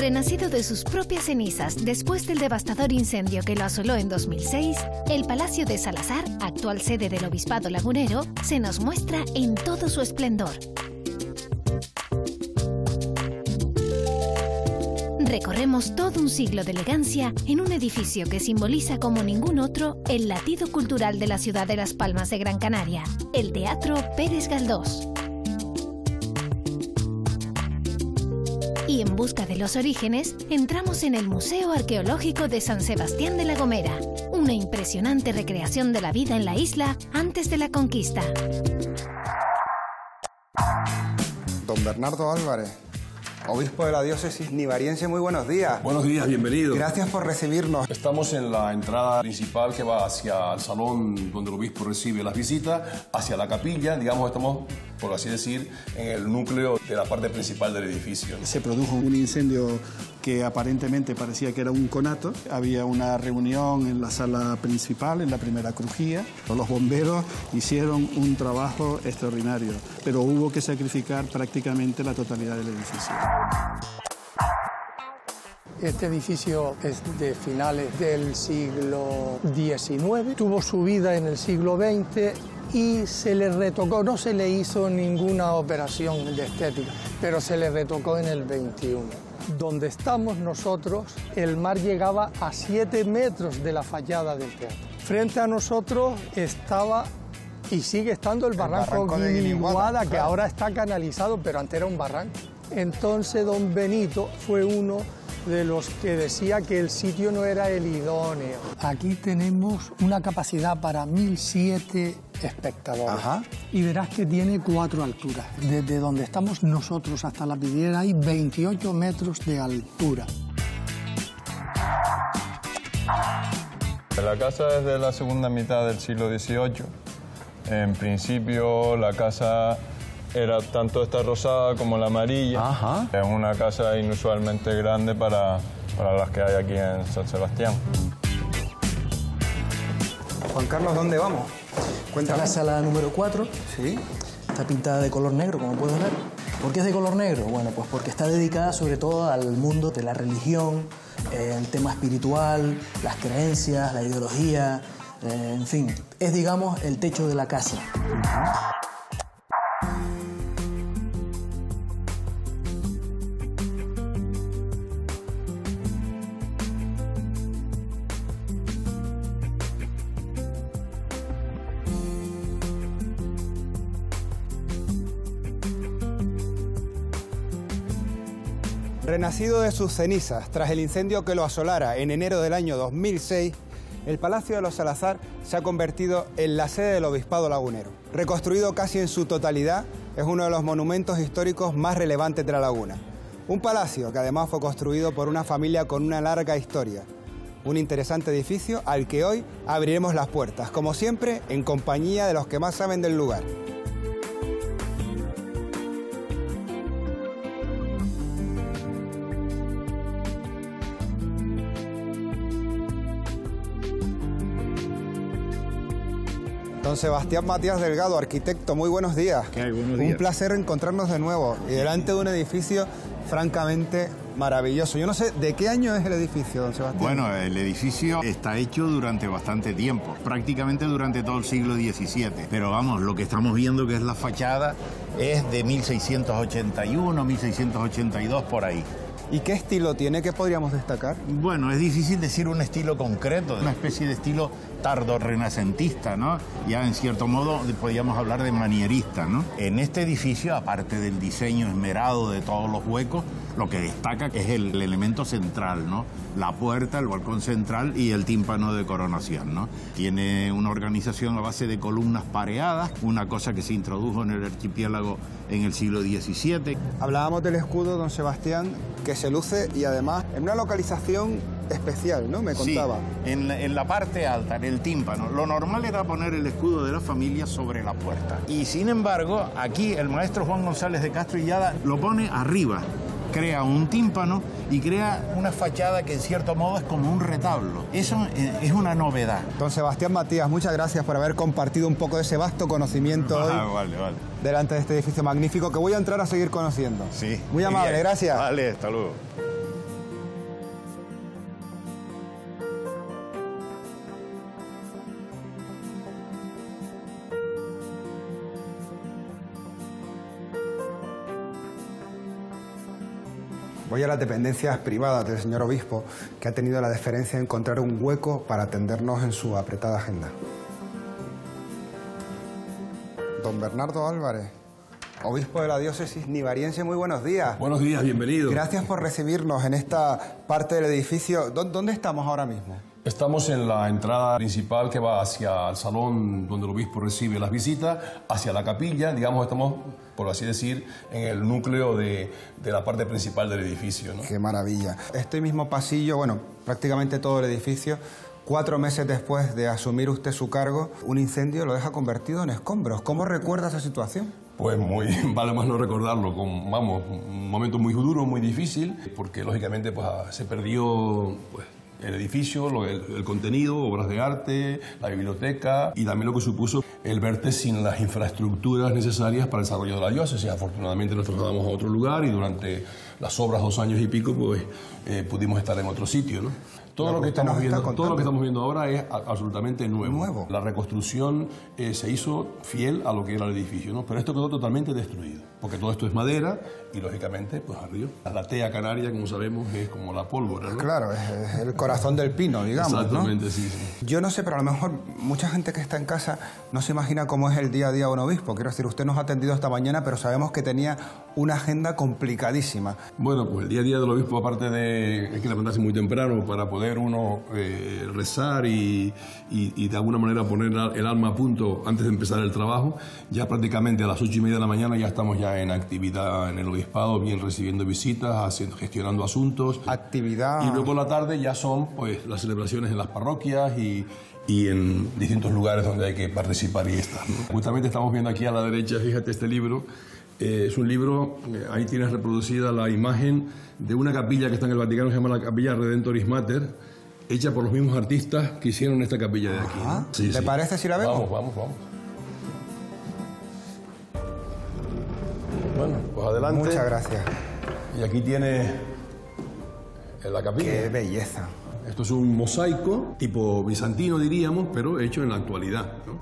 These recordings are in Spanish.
Renacido de sus propias cenizas después del devastador incendio que lo asoló en 2006, el Palacio de Salazar, actual sede del Obispado Lagunero, se nos muestra en todo su esplendor. Recorremos todo un siglo de elegancia en un edificio que simboliza como ningún otro el latido cultural de la ciudad de Las Palmas de Gran Canaria, el Teatro Pérez Galdós. Y en busca de los orígenes, entramos en el Museo Arqueológico de San Sebastián de la Gomera, una impresionante recreación de la vida en la isla antes de la conquista. Don Bernardo Álvarez, obispo de la diócesis nivariense, muy buenos días. Buenos días, bienvenido. Gracias por recibirnos. Estamos en la entrada principal que va hacia el salón donde el obispo recibe las visitas, hacia la capilla, digamos, estamos, por así decir, en el núcleo de la parte principal del edificio. Se produjo un incendio que aparentemente parecía que era un conato. Había una reunión en la sala principal, en la primera crujía. Los bomberos hicieron un trabajo extraordinario, pero hubo que sacrificar prácticamente la totalidad del edificio. Este edificio es de finales del siglo XIX, tuvo su vida en el siglo XX y se le retocó, no se le hizo ninguna operación de estética, pero se le retocó en el XXI. Donde estamos nosotros, el mar llegaba a 7 metros de la fachada del teatro. Frente a nosotros estaba y sigue estando el barranco de Guiniguada, que ahora está canalizado, pero antes era un barranco. Entonces don Benito fue uno de los que decía que el sitio no era el idóneo. Aquí tenemos una capacidad para 1.007 espectadores. Ajá. Y verás que tiene 4 alturas. Desde donde estamos nosotros hasta la vidriera hay 28 metros de altura. La casa es de la segunda mitad del siglo XVIII. En principio la casa era tanto esta rosada como la amarilla. Ajá. Es una casa inusualmente grande para las que hay aquí en San Sebastián. Juan Carlos, ¿dónde vamos? Esta es la sala número 4. Sí. Está pintada de color negro, como puedes ver. ¿Por qué es de color negro? Bueno, pues porque está dedicada sobre todo al mundo de la religión, el tema espiritual, las creencias, la ideología, en fin. Es, digamos, el techo de la casa. Renacido de sus cenizas tras el incendio que lo asolara en enero del año 2006, el Palacio de los Salazar se ha convertido en la sede del Obispado Lagunero. Reconstruido casi en su totalidad, es uno de los monumentos históricos más relevantes de la laguna. Un palacio que además fue construido por una familia con una larga historia. Un interesante edificio al que hoy abriremos las puertas, como siempre, en compañía de los que más saben del lugar. Don Sebastián Matías Delgado, arquitecto, muy buenos días. ¿Qué hay? Buenos días. Un placer encontrarnos de nuevo y delante de un edificio francamente maravilloso. Yo no sé, ¿de qué año es el edificio, don Sebastián? Bueno, el edificio está hecho durante bastante tiempo, prácticamente durante todo el siglo XVII. Pero vamos, lo que estamos viendo que es la fachada es de 1681, 1682, por ahí. ¿Y qué estilo tiene? ¿Qué podríamos destacar? Bueno, es difícil decir un estilo concreto, una especie de estilo tardo-renacentista, ¿no? Ya en cierto modo podríamos hablar de manierista, ¿no? En este edificio, aparte del diseño esmerado de todos los huecos, lo que destaca es el elemento central, ¿no? La puerta, el balcón central y el tímpano de coronación, ¿no? Tiene una organización a base de columnas pareadas, una cosa que se introdujo en el archipiélago en el siglo XVII. Hablábamos del escudo, don Sebastián, que se luce y además en una localización especial, ¿no? Me contaba. Sí, en la parte alta, en el tímpano. Lo normal era poner el escudo de la familia sobre la puerta. Y sin embargo, aquí el maestro Juan González de Castro Illada lo pone arriba. Crea un tímpano y crea una fachada que en cierto modo es como un retablo. Eso es una novedad. Don Sebastián Matías, muchas gracias por haber compartido un poco de ese vasto conocimiento hoy Vale. delante de este edificio magnífico que voy a entrar a seguir conociendo. Sí. Muy amable, bien. gracias. Vale, hasta luego. Voy a las dependencias privadas del señor obispo, que ha tenido la deferencia de encontrar un hueco para atendernos en su apretada agenda. Don Bernardo Álvarez, obispo de la diócesis nivariense, muy buenos días. Buenos días, bienvenido. Gracias por recibirnos en esta parte del edificio. ¿Dónde estamos ahora mismo? Estamos en la entrada principal que va hacia el salón donde el obispo recibe las visitas, hacia la capilla, digamos, estamos, por así decir, en el núcleo de la parte principal del edificio, ¿no? Qué maravilla. Este mismo pasillo, bueno, prácticamente todo el edificio, 4 meses después de asumir usted su cargo, un incendio lo deja convertido en escombros. ¿Cómo recuerda esa situación? Pues vale más no recordarlo, un momento muy duro, muy difícil, porque lógicamente pues, se perdió pues, el edificio, el contenido, obras de arte, la biblioteca y también lo que supuso el verte sin las infraestructuras necesarias para el desarrollo de la diócesis. Afortunadamente nos trasladamos a otro lugar y durante las obras 2 años y pico pues pudimos estar en otro sitio, ¿no? Todo lo que estamos viendo ahora es absolutamente nuevo. La reconstrucción se hizo fiel a lo que era el edificio, ¿no? Pero esto quedó totalmente destruido, porque todo esto es madera y, lógicamente, pues ardió. La tea canaria, como sabemos, es como la pólvora, ¿no? Claro, es el corazón del pino, digamos, exactamente, ¿no? Sí, sí. Yo no sé, pero a lo mejor mucha gente que está en casa no se imagina cómo es el día a día de un obispo. Quiero decir, usted nos ha atendido esta mañana, pero sabemos que tenía una agenda complicadísima. Bueno, pues el día a día del obispo, aparte de hay que levantarse muy temprano para poder uno rezar y de alguna manera poner el alma a punto antes de empezar el trabajo, ya prácticamente a las 8:30 de la mañana ya estamos ya en actividad en el obispado, bien recibiendo visitas, gestionando asuntos. Actividad. Y luego por la tarde ya son pues las celebraciones en las parroquias y en distintos lugares donde hay que participar y estar, ¿no? Justamente estamos viendo aquí a la derecha, fíjate este libro. Es un libro, ahí tienes reproducida la imagen de una capilla que está en el Vaticano, se llama la Capilla Redentoris Mater, hecha por los mismos artistas que hicieron esta capilla de aquí, ¿no? Sí, ¿Te parece si la vemos? Vamos. Bueno, pues adelante. Muchas gracias. Y aquí tiene la capilla. ¡Qué belleza! Esto es un mosaico tipo bizantino, diríamos, pero hecho en la actualidad, ¿no?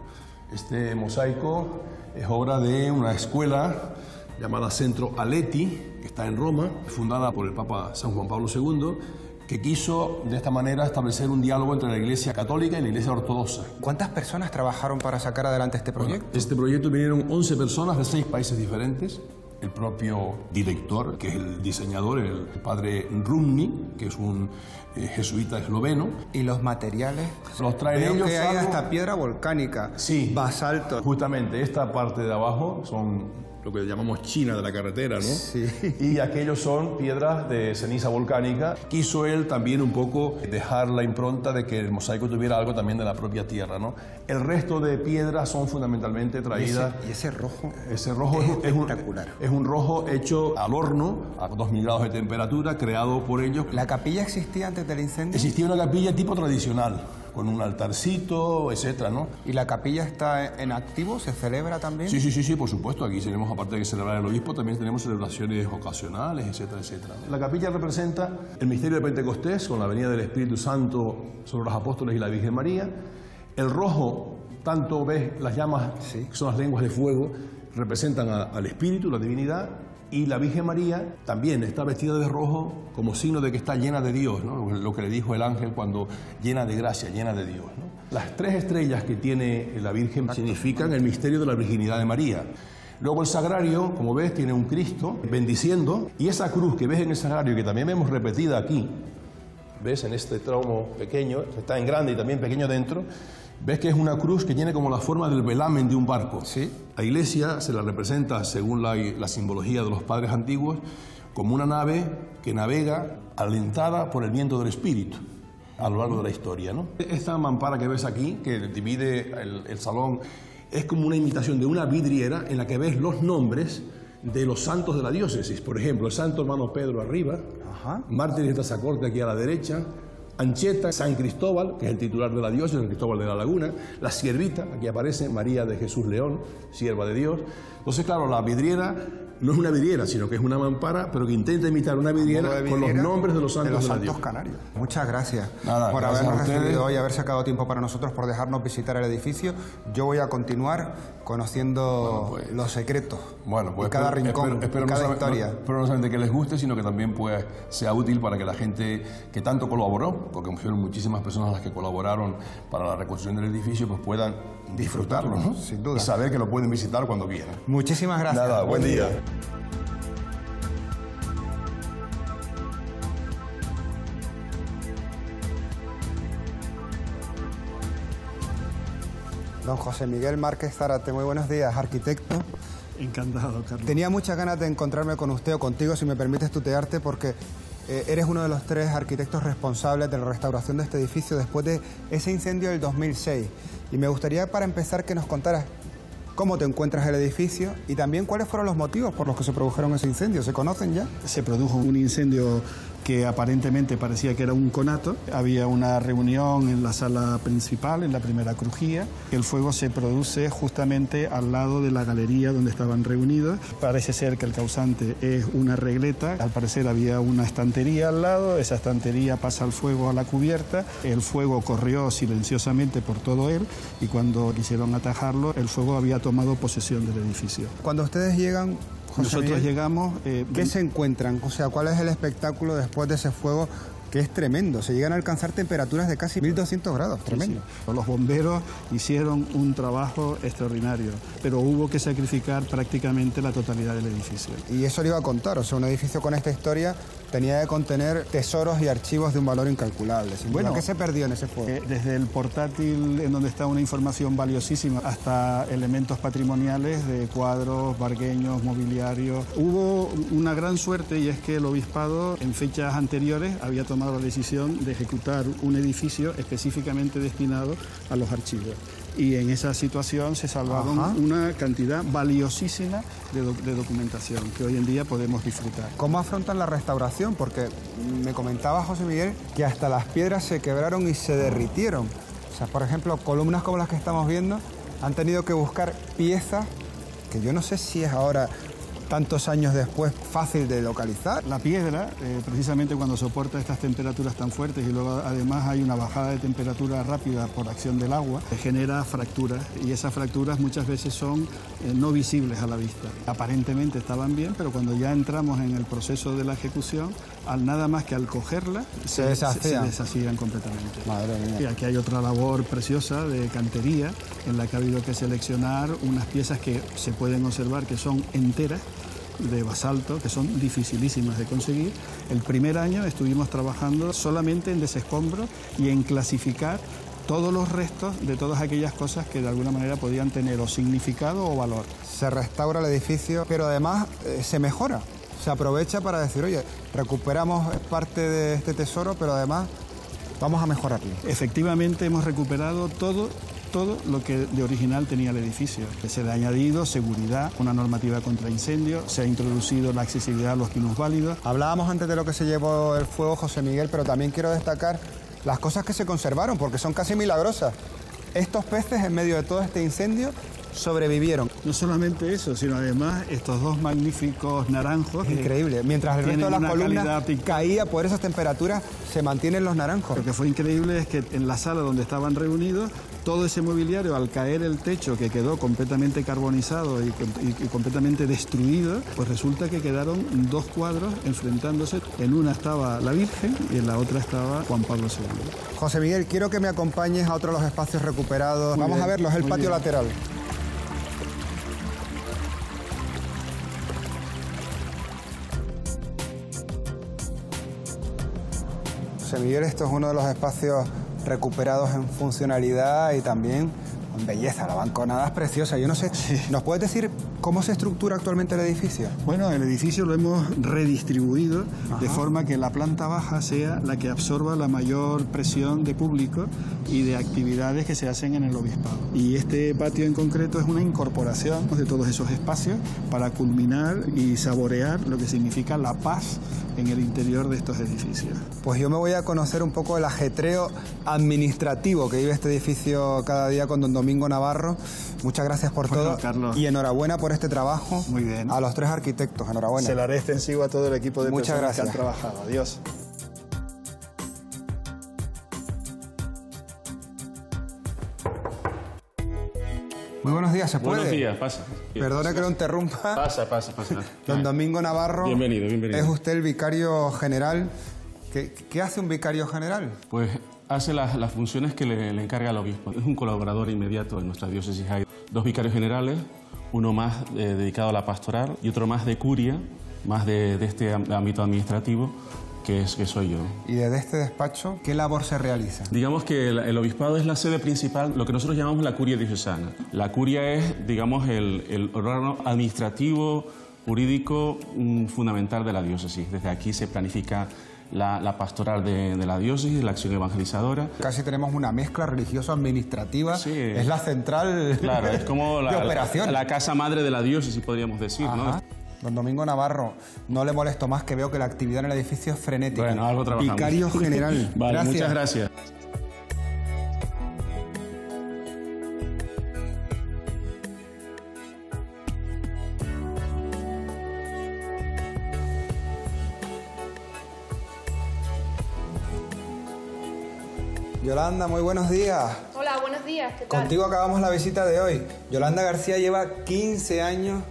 Este mosaico es obra de una escuela llamada Centro Aleti, que está en Roma, fundada por el Papa San Juan Pablo II, que quiso de esta manera establecer un diálogo entre la Iglesia Católica y la Iglesia Ortodoxa. ¿Cuántas personas trabajaron para sacar adelante este proyecto? Bueno, este proyecto vinieron 11 personas de 6 países diferentes. El propio director, que es el diseñador, el padre Rumni, que es un jesuita esloveno. ¿Y los materiales? Los traen ellos. Que hay hasta piedra volcánica, sí, basalto. Justamente esta parte de abajo son lo que llamamos China de la carretera, ¿no? Sí. Y aquellos son piedras de ceniza volcánica. Quiso él también un poco dejar la impronta de que el mosaico tuviera algo también de la propia tierra, ¿no? El resto de piedras son fundamentalmente traídas. ¿Y ese rojo? Ese rojo es espectacular. Es un rojo hecho al horno a 2000 grados de temperatura, creado por ellos. ¿La capilla existía antes del incendio? Existía una capilla tipo tradicional, con un altarcito, etcétera, ¿no? ¿Y la capilla está en activo? ¿Se celebra también? Sí, por supuesto. Aquí tenemos, aparte de celebrar el obispo, también tenemos celebraciones ocasionales, etcétera, etcétera. La capilla representa el misterio de Pentecostés, con la venida del Espíritu Santo sobre los apóstoles y la Virgen María. El rojo, tanto ves las llamas, sí, que son las lenguas de fuego, representan al Espíritu, la divinidad. Y la Virgen María también está vestida de rojo como signo de que está llena de Dios, ¿no? Lo que le dijo el ángel cuando llena de gracia, llena de Dios, ¿no? Las 3 estrellas que tiene la Virgen significan el misterio de la virginidad de María. Luego el sagrario, como ves, tiene un Cristo bendiciendo, y esa cruz que ves en el sagrario, que también vemos repetida aquí, ves en este tramo pequeño, está en grande y también pequeño dentro, ves que es una cruz que tiene como la forma del velamen de un barco. Sí. La iglesia se la representa, según la simbología de los padres antiguos, como una nave que navega alentada por el viento del Espíritu a lo largo de la historia, ¿no? Esta mampara que ves aquí, que divide el salón, es como una imitación de una vidriera en la que ves los nombres de los santos de la diócesis. Por ejemplo, el santo hermano Pedro arriba, ajá, mártir de Tazacorte aquí a la derecha, Anchieta, San Cristóbal, que es el titular de la diócesis, San Cristóbal de la Laguna, la siervita, aquí aparece María de Jesús León, sierva de Dios. Entonces, claro, la vidriera no es una vidriera, sino que es una mampara, pero que intenta imitar una vidriera con los nombres de los santos de la diócesis. Canarios. Muchas gracias por gracias habernos recibido hoy, haber sacado tiempo para nosotros, por dejarnos visitar el edificio. Yo voy a continuar conociendo los secretos de cada rincón, cada historia. Espero no solamente que les guste, sino que también pues, sea útil para que la gente que tanto colaboró, porque fueron muchísimas personas las que colaboraron para la reconstrucción del edificio, pues puedan disfrutarlo, ¿no? Sin duda. Y saber que lo pueden visitar cuando quieran. Muchísimas gracias. Nada, buen día. Don José Miguel Márquez Zárate, muy buenos días, arquitecto. Encantado, Carlos. Tenía muchas ganas de encontrarme con usted o contigo, si me permites tutearte, porque eres uno de los 3 arquitectos responsables de la restauración de este edificio después de ese incendio del 2006. Y me gustaría, para empezar, que nos contaras cómo te encuentras el edificio y también cuáles fueron los motivos por los que se produjeron ese incendio. ¿Se conocen ya? Se produjo un incendio que aparentemente parecía que era un conato. Había una reunión en la sala principal, en la primera crujía. El fuego se produce justamente al lado de la galería donde estaban reunidos. Parece ser que el causante es una regleta. Al parecer había una estantería al lado. Esa estantería pasa el fuego a la cubierta. El fuego corrió silenciosamente por todo él y cuando quisieron atajarlo, el fuego había tomado posesión del edificio. Cuando ustedes llegan, José Nosotros Miguel, llegamos... ¿qué se encuentran? O sea, ¿cuál es el espectáculo después de ese fuego que es tremendo? Se llegan a alcanzar temperaturas de casi 1200 grados, tremendo. Sí. Los bomberos hicieron un trabajo extraordinario, pero hubo que sacrificar prácticamente la totalidad del edificio. Y eso le iba a contar, o sea, un edificio con esta historia tenía que contener tesoros y archivos de un valor incalculable. Bueno, ¿qué se perdió en ese fuego? Desde el portátil en donde está una información valiosísima hasta elementos patrimoniales de cuadros, vargueños, mobiliario. Hubo una gran suerte y es que el obispado en fechas anteriores había tomado la decisión de ejecutar un edificio específicamente destinado a los archivos. Y en esa situación se salvaron una cantidad valiosísima de documentación que hoy en día podemos disfrutar. ¿Cómo afrontan la restauración? Porque me comentaba José Miguel que hasta las piedras se quebraron y se derritieron. O sea, por ejemplo, columnas como las que estamos viendo han tenido que buscar piezas que yo no sé si es ahora, tantos años después, fácil de localizar. La piedra, precisamente cuando soporta estas temperaturas tan fuertes y luego además hay una bajada de temperatura rápida por acción del agua, genera fracturas y esas fracturas muchas veces son no visibles a la vista. Aparentemente estaban bien, pero cuando ya entramos en el proceso de la ejecución, nada más que al cogerla, se deshacían completamente. Madre mía. Y aquí hay otra labor preciosa de cantería en la que ha habido que seleccionar unas piezas que se pueden observar que son enteras, de basalto, que son dificilísimas de conseguir. El primer año estuvimos trabajando solamente en desescombro y en clasificar todos los restos de todas aquellas cosas que de alguna manera podían tener o significado o valor. Se restaura el edificio, pero además se mejora. Se aprovecha para decir, oye, recuperamos parte de este tesoro, pero además vamos a mejorarlo. Efectivamente hemos recuperado todo lo que de original tenía el edificio. Se le ha añadido seguridad, una normativa contra incendio, se ha introducido la accesibilidad a los minusválidos. Hablábamos antes de lo que se llevó el fuego, José Miguel, pero también quiero destacar las cosas que se conservaron, porque son casi milagrosas. Estos peces, en medio de todo este incendio, sobrevivieron. No solamente eso, sino además estos 2 magníficos naranjos. Increíble. Mientras el resto de las columnas caía por esas temperaturas, se mantienen los naranjos. Lo que fue increíble es que en la sala donde estaban reunidos, todo ese mobiliario, al caer el techo que quedó completamente carbonizado y completamente destruido, pues resulta que quedaron 2 cuadros enfrentándose. En una estaba la Virgen y en la otra estaba Juan Pablo II. José Miguel, quiero que me acompañes a otro de los espacios recuperados. Vamos a verlos, el patio lateral. José Miguel, esto es uno de los espacios recuperados en funcionalidad y también Belleza, la balconada es preciosa. Yo no sé, ¿nos puedes decir cómo se estructura actualmente el edificio? Bueno, el edificio lo hemos redistribuido de forma que la planta baja sea la que absorba la mayor presión de público y de actividades que se hacen en el obispado. Y este patio en concreto es una incorporación de todos esos espacios para culminar y saborear lo que significa la paz en el interior de estos edificios. Pues yo me voy a conocer un poco el ajetreo administrativo que vive este edificio cada día con don Domingo Navarro. Muchas gracias por todo, Carlos. Y enhorabuena por este trabajo. Muy bien. A los 3 arquitectos, enhorabuena. Se lo haré extensivo a todo el equipo de Muchas personas gracias. que han trabajado. Adiós. Muy buenos días, ¿se puede? Buenos días, pasa. Perdone que lo interrumpa. Pasa. Don Domingo Navarro. Bienvenido. Es usted el vicario general. ¿Qué hace un vicario general? Pues hace las funciones que le encarga el obispo. Es un colaborador inmediato en nuestra diócesis. Hay 2 vicarios generales, uno más dedicado a la pastoral y otro más de curia, más de este ámbito administrativo, que soy yo. Y desde este despacho, ¿qué labor se realiza? Digamos que el obispado es la sede principal, lo que nosotros llamamos la curia diocesana. La curia es, digamos, el órgano administrativo, jurídico fundamental de la diócesis. Desde aquí se planifica la pastoral de la diócesis, la acción evangelizadora. Casi tenemos una mezcla religioso-administrativa. Sí. Es la central Claro, es como de operaciones. la casa madre de la diócesis, podríamos decir, ¿no? Don Domingo Navarro, no le molesto más, que veo que la actividad en el edificio es frenética. Bueno, algo trabajamos. Vicario general. Vale, gracias. muchas gracias. Yolanda, muy buenos días. Hola, buenos días, ¿qué tal? Contigo acabamos la visita de hoy. Yolanda García lleva 15 años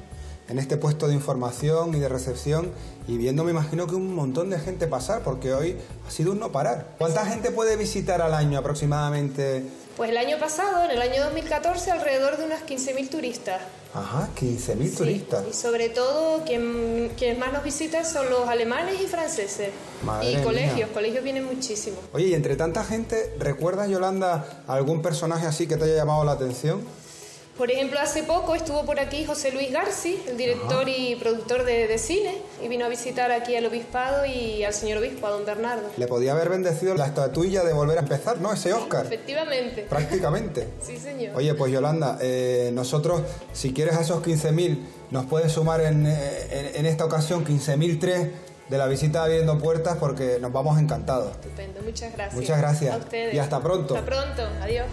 en este puesto de información y de recepción y viendo, me imagino, que un montón de gente pasar, porque hoy ha sido un no parar. ¿Cuánta gente puede visitar al año aproximadamente? Pues el año pasado, en el año 2014, alrededor de unos 15.000 turistas. Ajá, 15.000 turistas. Y sobre todo, quienes más nos visitan son los alemanes y franceses. Madre y mía. colegios vienen muchísimo. Oye, y entre tanta gente, ¿recuerdas, Yolanda, algún personaje así que te haya llamado la atención? Por ejemplo, hace poco estuvo por aquí José Luis Garci, el director y productor de cine, y vino a visitar aquí al obispado y al señor obispo, a don Bernardo. Le podía haber bendecido la estatuilla de volver a empezar, ¿no? Ese Oscar. Efectivamente. Prácticamente. Sí, señor. Oye, pues Yolanda, nosotros, si quieres a esos 15.000, nos puedes sumar en esta ocasión 15.003 de la visita Abriendo Puertas, porque nos vamos encantados. Estupendo, muchas gracias. Muchas gracias. A ustedes. Y hasta pronto. Hasta pronto, adiós.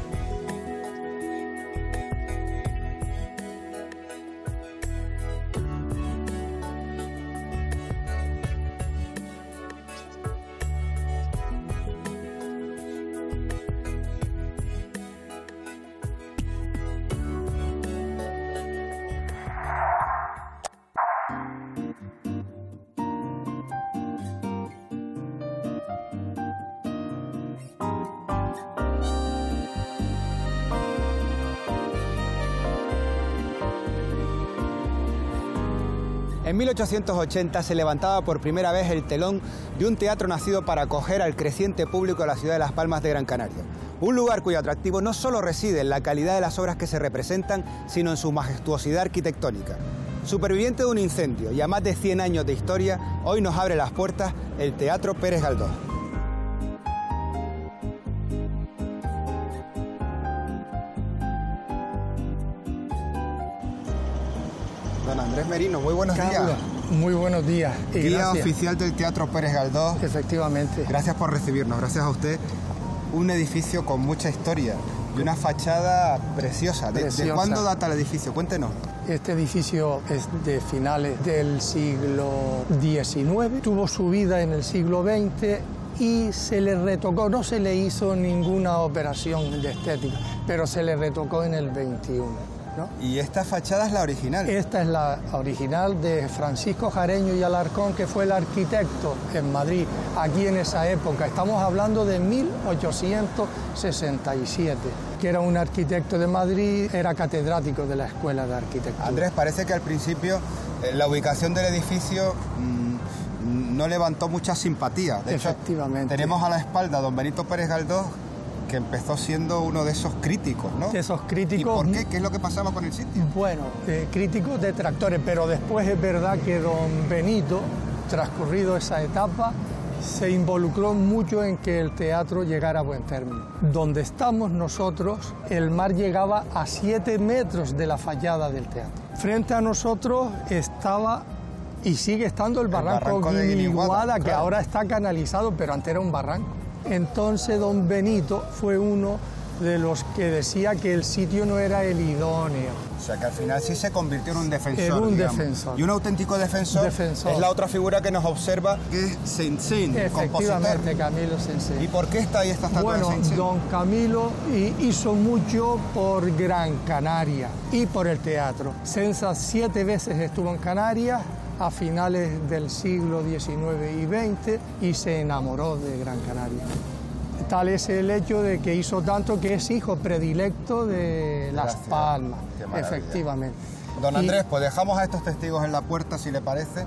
En 1880 se levantaba por primera vez el telón de un teatro nacido para acoger al creciente público de la ciudad de Las Palmas de Gran Canaria. Un lugar cuyo atractivo no solo reside en la calidad de las obras que se representan, sino en su majestuosidad arquitectónica. Superviviente de un incendio y a más de 100 años de historia, hoy nos abre las puertas el Teatro Pérez Galdós. Don Andrés Merino, muy buenos días. Muy buenos días. Y Guía gracias. oficial del Teatro Pérez Galdós. Efectivamente. Gracias por recibirnos, gracias a usted. Un edificio con mucha historia y una fachada preciosa. ¿De cuándo data el edificio? Cuéntenos. Este edificio es de finales del siglo XIX. Tuvo su vida en el siglo XX y se le retocó. No se le hizo ninguna operación de estética, pero se le retocó en el XXI. ¿no? Y esta fachada es la original. Esta es la original de Francisco Jareño y Alarcón, que fue el arquitecto en Madrid, aquí en esa época. Estamos hablando de 1867, que era un arquitecto de Madrid, era catedrático de la Escuela de Arquitectura. Andrés, parece que al principio la ubicación del edificio no levantó mucha simpatía. De Efectivamente. hecho, tenemos a la espalda a don Benito Pérez Galdós, que empezó siendo uno de esos críticos, ¿no? De esos críticos. ¿Y por qué? ¿Qué es lo que pasaba con el sitio? Bueno, críticos detractores, pero después es verdad que don Benito, transcurrido esa etapa, se involucró mucho en que el teatro llegara a buen término. Donde estamos nosotros, el mar llegaba a 7 metros de la fachada del teatro. Frente a nosotros estaba y sigue estando el barranco de Guiniguada, que claro, ahora está canalizado, pero antes era un barranco. Entonces don Benito fue uno de los que decía que el sitio no era el idóneo. O sea, que al final sí se convirtió en un defensor. En un defensor. Y un auténtico defensor es la otra figura que nos observa, que es Saint-Saëns, efectivamente, Camilo Saint-Saëns. ¿Y por qué está ahí esta estatua de Saint-Saëns? Bueno, don Camilo hizo mucho por Gran Canaria y por el teatro. Saint-Saëns 7 veces estuvo en Canarias a finales del siglo XIX y XX y se enamoró de Gran Canaria. Tal es el hecho de que hizo tanto que es hijo predilecto de Las Palmas, efectivamente. Don Andrés, pues dejamos a estos testigos en la puerta, si le parece,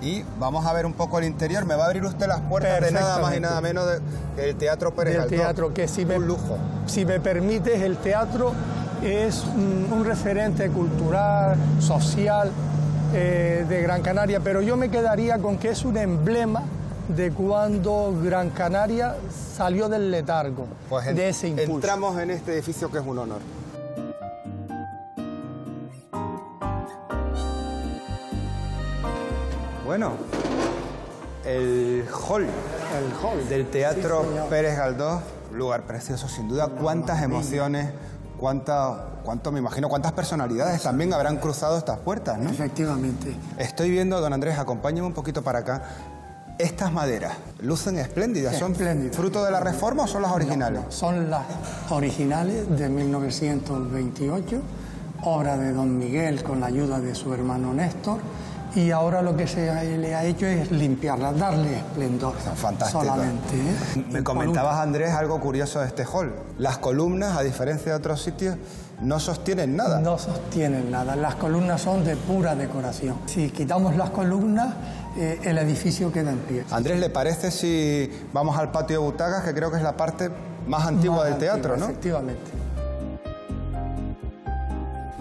y vamos a ver un poco el interior. Me va a abrir usted las puertas de nada más y nada menos del Teatro Pérez Galdós. Del teatro, que un lujo. Si me permites, el teatro es un referente cultural, social de Gran Canaria, pero yo me quedaría con que es un emblema de cuando Gran Canaria salió del letargo, pues de ese impulso. Entramos en este edificio que es un honor. Bueno, el hall del Teatro Pérez Galdós, lugar precioso sin duda. Cuántas emociones, cuánto me imagino, cuántas personalidades también habrán cruzado estas puertas, ¿no? Efectivamente. Estoy viendo, don Andrés, acompáñeme un poquito para acá. Estas maderas lucen espléndidas. ¿Son fruto de la reforma o son las originales? No, son las originales de 1928, obra de don Miguel con la ayuda de su hermano Néstor, y ahora lo que se le ha hecho es limpiarlas, darle esplendor. Fantástico. Solamente, Me comentabas, Andrés, algo curioso de este hall. Las columnas, a diferencia de otros sitios, no sostienen nada. No sostienen nada. Las columnas son de pura decoración. Si quitamos las columnas, el edificio queda en pie. Andrés, ¿le parece si vamos al patio de butacas, que creo que es la parte más antigua del teatro, ¿no? Efectivamente.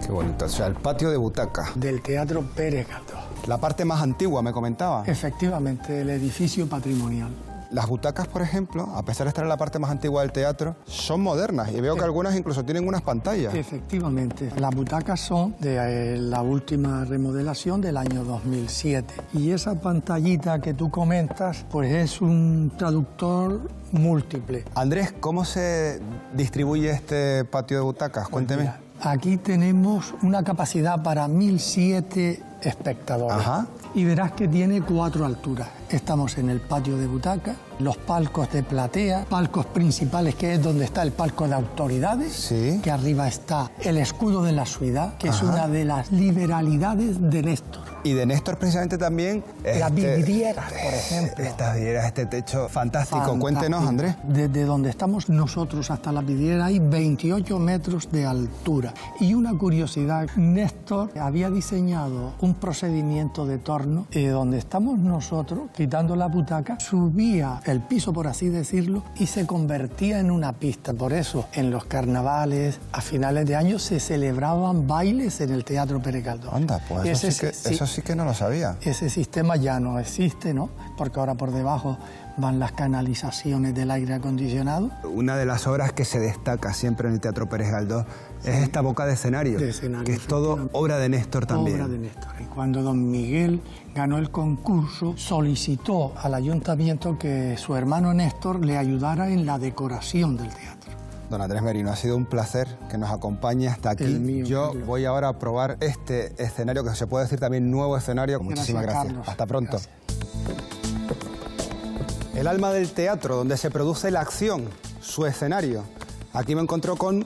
Qué bonito. O sea, el patio de butacas. Del Teatro Pérez Galdós. La parte más antigua, me comentaba. Efectivamente, el edificio patrimonial. Las butacas, por ejemplo, a pesar de estar en la parte más antigua del teatro, son modernas y veo que algunas incluso tienen unas pantallas. Efectivamente. Las butacas son de la última remodelación del año 2007. Y esa pantallita que tú comentas, pues es un traductor múltiple. Andrés, ¿cómo se distribuye este patio de butacas? Cuénteme. Mira, aquí tenemos una capacidad para 1.007 espectadores. Ajá. Y verás que tiene 4 alturas. Estamos en el patio de butaca, los palcos de platea, palcos principales, que es donde está el palco de autoridades, sí, que arriba está el escudo de la ciudad, que es una de las liberalidades de Néstor. Y de Néstor precisamente también... Las vidrieras, por ejemplo. Estas vidrieras, este techo fantástico. Cuéntenos, Andrés. Desde donde estamos nosotros hasta la vidriera hay 28 metros de altura. Y una curiosidad, Néstor había diseñado un procedimiento de torno donde estamos nosotros, quitando la butaca, subía el piso, por así decirlo, y se convertía en una pista. Por eso, en los carnavales, a finales de año, se celebraban bailes en el Teatro Pérez Galdós. Anda, pues eso sí que no lo sabía. Ese sistema ya no existe, ¿no? Porque ahora por debajo van las canalizaciones del aire acondicionado. Una de las obras que se destaca siempre en el Teatro Pérez Galdós es esta boca de escenario, que es todo obra de Néstor también. Obra de Néstor. Y cuando don Miguel ganó el concurso, solicitó al ayuntamiento que su hermano Néstor le ayudara en la decoración del teatro. Don Andrés Merino, ha sido un placer que nos acompañe hasta aquí. Yo voy ahora a probar este escenario, que se puede decir también nuevo escenario. Muchísimas gracias. Carlos. Hasta pronto. Gracias. El alma del teatro, donde se produce la acción, su escenario. Aquí me encontró con...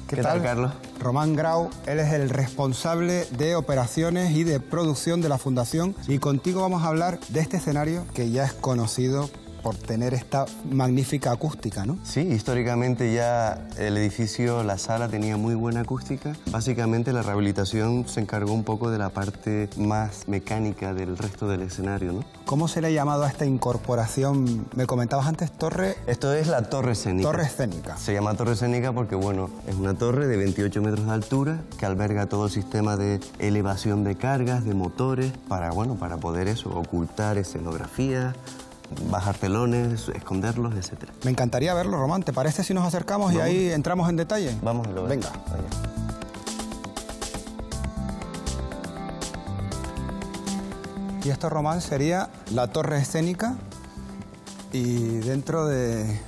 ¿Qué tal, Carlos? Román Grau, él es el responsable de operaciones y de producción de la Fundación. Y contigo vamos a hablar de este escenario que ya es conocido por tener esta magnífica acústica, ¿no? Sí, históricamente ya el edificio, la sala tenía muy buena acústica. Básicamente la rehabilitación se encargó un poco de la parte más mecánica del resto del escenario, ¿no? ¿Cómo se le ha llamado a esta incorporación? Me comentabas antes, torre... Esto es la torre escénica. Torre escénica. Se llama torre escénica porque, bueno, es una torre de 28 metros de altura que alberga todo el sistema de elevación de cargas, de motores, para, bueno, para poder eso, ocultar escenografía, bajar telones, esconderlos, etc. Me encantaría verlo, Román. ¿Te parece si nos acercamos y ahí entramos en detalle? Vamos a lo ver. Venga. Y esto, Román, sería la torre escénica y dentro de...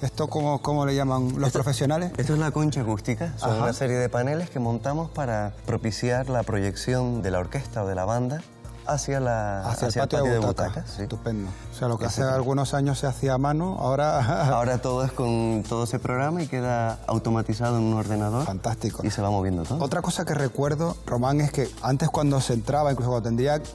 ¿Esto cómo le llaman los profesionales? Esto es la concha acústica. Son una serie de paneles que montamos para propiciar la proyección de la orquesta o de la banda hacia el patio de butacas. Sí. Estupendo. O sea, lo que hace algunos años se hacía a mano, ahora... Ahora todo es con todo ese programa y queda automatizado en un ordenador. Fantástico. Y se va moviendo todo. Otra cosa que recuerdo, Román, es que antes cuando se entraba, incluso cuando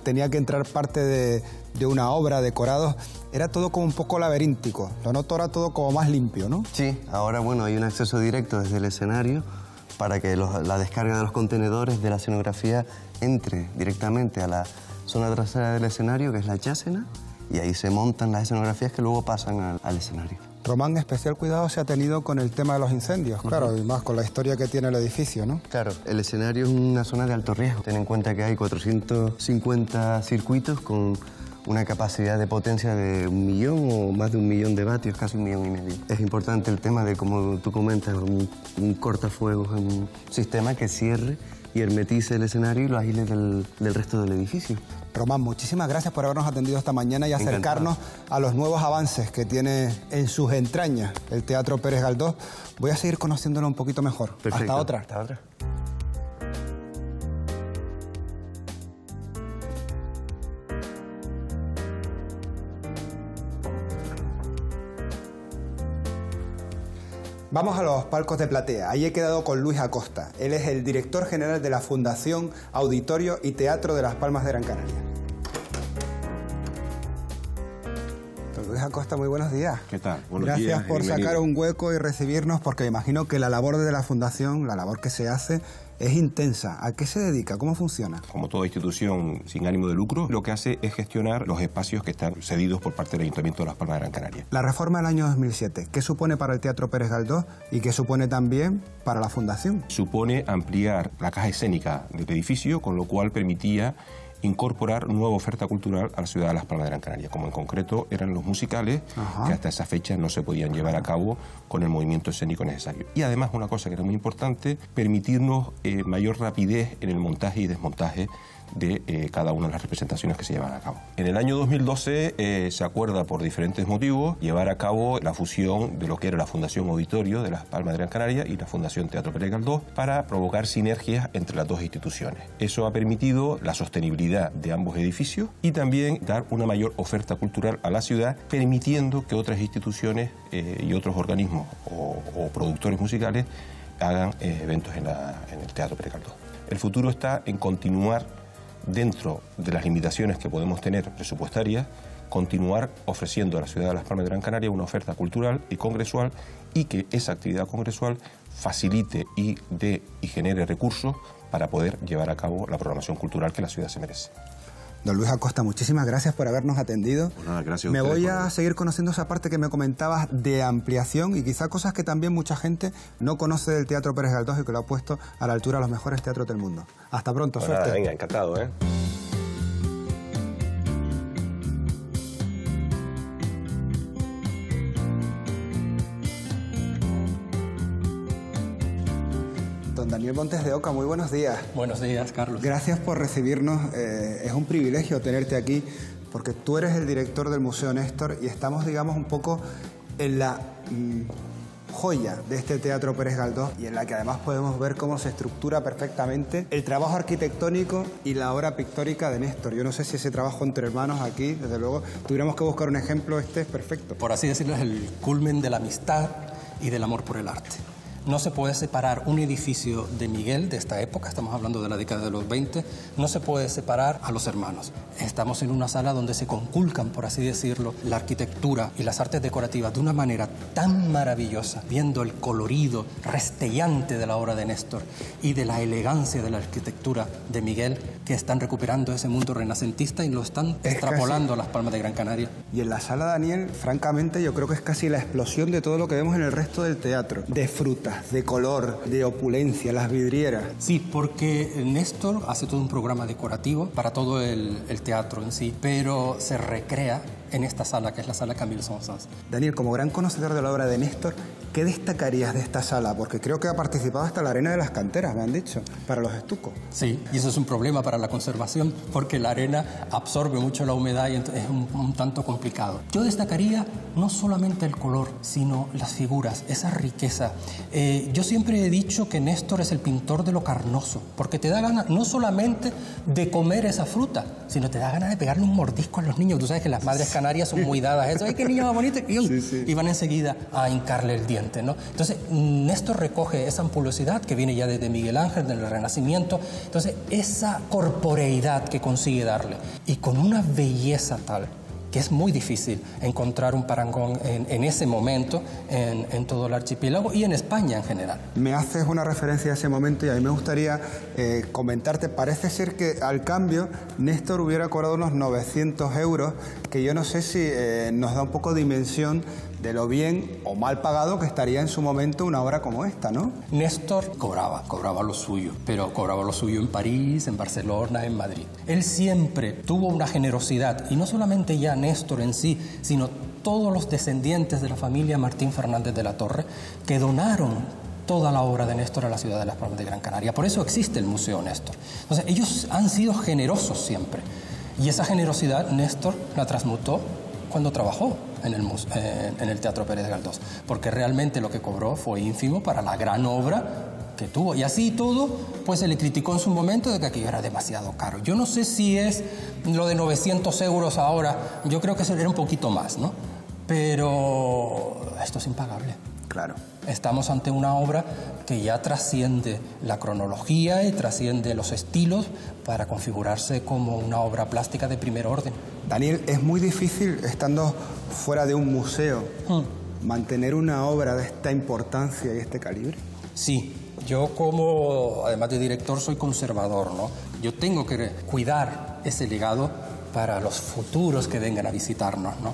tenía que entrar parte de una obra, decorados, era todo como un poco laberíntico. Lo noto ahora todo como más limpio, ¿no? Sí, ahora bueno, hay un acceso directo desde el escenario para que la descarga de los contenedores de la escenografía entre directamente a la zona trasera del escenario, que es la chásena, y ahí se montan las escenografías que luego pasan al escenario. Román, especial cuidado se ha tenido con el tema de los incendios, claro, y más con la historia que tiene el edificio, ¿no? Claro, el escenario es una zona de alto riesgo. Ten en cuenta que hay 450 circuitos con una capacidad de potencia de 1 millón o más de 1 millón de vatios, casi 1,5 millones. Es importante el tema de, como tú comentas, un cortafuegos, un sistema que cierre y hermetice el escenario y lo agile del resto del edificio. Román, muchísimas gracias por habernos atendido esta mañana y acercarnos a los nuevos avances que tiene en sus entrañas el Teatro Pérez Galdós. Voy a seguir conociéndolo un poquito mejor. Perfecto. Hasta otra. Hasta otra. Vamos a los palcos de platea. Ahí he quedado con Luis Acosta. Él es el director general de la Fundación Auditorio y Teatro de Las Palmas de Gran Canaria. Don Luis Acosta, muy buenos días. ¿Qué tal? Buenos días. Gracias por sacar un hueco y recibirnos, porque me imagino que la labor de la Fundación, la labor que se hace, es intensa. ¿A qué se dedica? ¿Cómo funciona? Como toda institución sin ánimo de lucro, lo que hace es gestionar los espacios que están cedidos por parte del Ayuntamiento de Las Palmas de Gran Canaria. La reforma del año 2007, ¿qué supone para el Teatro Pérez Galdós y qué supone también para la Fundación? Supone ampliar la caja escénica del edificio, con lo cual permitía incorporar nueva oferta cultural a la ciudad de Las Palmas de Gran Canaria, como en concreto eran los musicales, que hasta esa fecha no se podían llevar a cabo con el movimiento escénico necesario. Y además, una cosa que era muy importante, permitirnos mayor rapidez en el montaje y desmontaje de cada una de las representaciones que se llevan a cabo. En el año 2012 se acuerda por diferentes motivos llevar a cabo la fusión de lo que era la Fundación Auditorio de Las Palmas de Gran Canaria y la Fundación Teatro Pérez Galdós para provocar sinergias entre las dos instituciones. Eso ha permitido la sostenibilidad de ambos edificios y también dar una mayor oferta cultural a la ciudad, permitiendo que otras instituciones y otros organismos o productores musicales hagan eventos en el Teatro Pérez Galdós. El futuro está en continuar, dentro de las limitaciones que podemos tener presupuestarias, continuar ofreciendo a la ciudad de Las Palmas de Gran Canaria una oferta cultural y congresual, y que esa actividad congresual facilite y genere recursos para poder llevar a cabo la programación cultural que la ciudad se merece. Don Luis Acosta, muchísimas gracias por habernos atendido. Pues nada, gracias a Me ustedes voy a seguir conociendo esa parte que me comentabas de ampliación y quizá cosas que también mucha gente no conoce del Teatro Pérez Galdós y que lo ha puesto a la altura de los mejores teatros del mundo. Hasta pronto, Pues suerte. nada, venga, encantado, ¿eh? Don Daniel Montes de Oca, muy buenos días. Buenos días, Carlos. Gracias por recibirnos. Es un privilegio tenerte aquí porque tú eres el director del Museo Néstor y estamos, digamos, un poco en la joya de este Teatro Pérez Galdós y en la que además podemos ver cómo se estructura perfectamente el trabajo arquitectónico y la obra pictórica de Néstor. Yo no sé si ese trabajo entre hermanos aquí, desde luego, tuviéramos que buscar un ejemplo, este es perfecto. Por así decirlo, es el culmen de la amistad y del amor por el arte. No se puede separar un edificio de Miguel de esta época, estamos hablando de la década de los 20, no se puede separar a los hermanos. Estamos en una sala donde se conculcan, por así decirlo, la arquitectura y las artes decorativas de una manera tan maravillosa, viendo el colorido restellante de la obra de Néstor y de la elegancia de la arquitectura de Miguel, que están recuperando ese mundo renacentista y lo están extrapolando a las Palmas de Gran Canaria. Y en la sala, Daniel, francamente, yo creo que es casi la explosión de todo lo que vemos en el resto del teatro, de frutas, de color, de opulencia, las vidrieras. Sí, porque Néstor hace todo un programa decorativo para todo el teatro en sí, pero se recrea en esta sala, que es la sala Camille Saint-Saëns. Daniel, como gran conocedor de la obra de Néstor, ¿qué destacarías de esta sala? Porque creo que ha participado hasta la arena de las canteras, me han dicho, para los estucos. Sí, y eso es un problema para la conservación, porque la arena absorbe mucho la humedad y es un tanto complicado. Yo destacaría no solamente el color, sino las figuras, esa riqueza. Yo siempre he dicho que Néstor es el pintor de lo carnoso, porque te da ganas no solamente de comer esa fruta, sino te da ganas de pegarle un mordisco a los niños. Tú sabes que las madres canarias son muy dadas a eso. ¡Ay, qué niño más bonito! Y van enseguida a hincarle el diente, ¿no? Entonces, Néstor recoge esa ampulosidad que viene ya desde Miguel Ángel, del Renacimiento. Entonces, esa corporeidad que consigue darle, y con una belleza tal que es muy difícil encontrar un parangón en ese momento en todo el archipiélago y en España en general. Me haces una referencia a ese momento y a mí me gustaría comentarte, parece ser que al cambio Néstor hubiera cobrado unos 900 euros, que yo no sé si nos da un poco de dimensión de lo bien o mal pagado que estaría en su momento una obra como esta, ¿no? Néstor cobraba lo suyo, pero cobraba lo suyo en París, en Barcelona, en Madrid. Él siempre tuvo una generosidad, y no solamente ya Néstor en sí, sino todos los descendientes de la familia Martín Fernández de la Torre, que donaron toda la obra de Néstor a la ciudad de Las Palmas de Gran Canaria. Por eso existe el Museo Néstor. Entonces, ellos han sido generosos siempre, y esa generosidad Néstor la transmutó cuando trabajó en el Teatro Pérez Galdós, porque realmente lo que cobró fue ínfimo para la gran obra que tuvo. Y así todo, pues se le criticó en su momento de que aquello era demasiado caro. Yo no sé si es lo de 900 euros ahora, yo creo que era un poquito más, ¿no? Pero esto es impagable. Claro. Estamos ante una obra que ya trasciende la cronología y trasciende los estilos para configurarse como una obra plástica de primer orden. Daniel, es muy difícil, estando fuera de un museo, mantener una obra de esta importancia y este calibre. Sí, yo como, además de director, soy conservador, ¿no? Yo tengo que cuidar ese legado para los futuros que vengan a visitarnos, ¿no?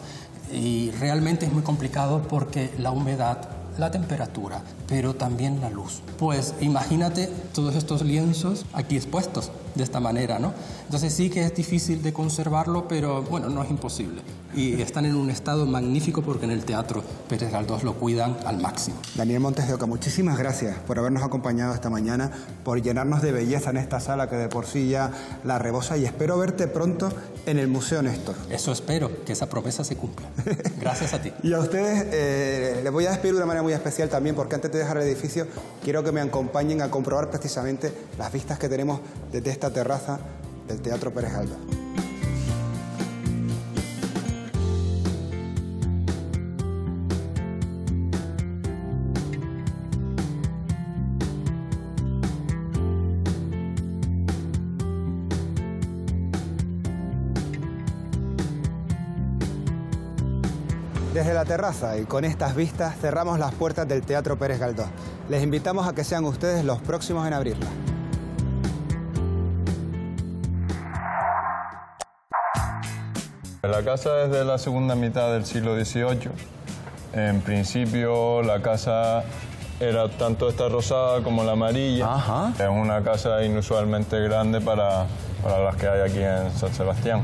Y realmente es muy complicado porque la humedad, la temperatura, pero también la luz. Pues imagínate todos estos lienzos aquí expuestos de esta manera, ¿no? Entonces sí que es difícil de conservarlo, pero bueno, no es imposible. Y están en un estado magnífico porque en el Teatro Pérez Galdós lo cuidan al máximo. Daniel Montes de Oca, muchísimas gracias por habernos acompañado esta mañana, por llenarnos de belleza en esta sala que de por sí ya la rebosa, y espero verte pronto en el Museo Néstor. Eso espero, que esa promesa se cumpla. Gracias a ti. Y a ustedes les voy a despedir de una manera muy especial también, porque antes de dejar el edificio quiero que me acompañen a comprobar precisamente las vistas que tenemos desde esta terraza del Teatro Pérez Galdós. Desde la terraza y con estas vistas cerramos las puertas del Teatro Pérez Galdós. Les invitamos a que sean ustedes los próximos en abrirla. La casa es de la segunda mitad del siglo XVIII. En principio la casa era tanto esta rosada como la amarilla. Ajá. Es una casa inusualmente grande para las que hay aquí en San Sebastián.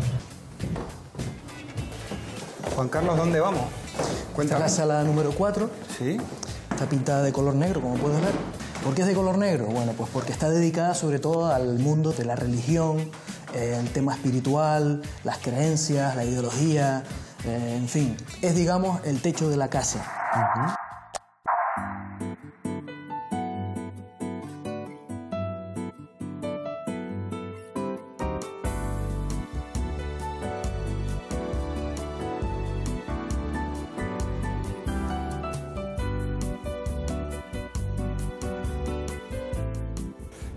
Juan Carlos, ¿dónde vamos? Esta es la sala número 4. Sí. Está pintada de color negro, como puedes ver. ¿Por qué es de color negro? Bueno, pues porque está dedicada sobre todo al mundo de la religión, el tema espiritual, las creencias, la ideología, en fin. Es, digamos, el techo de la casa.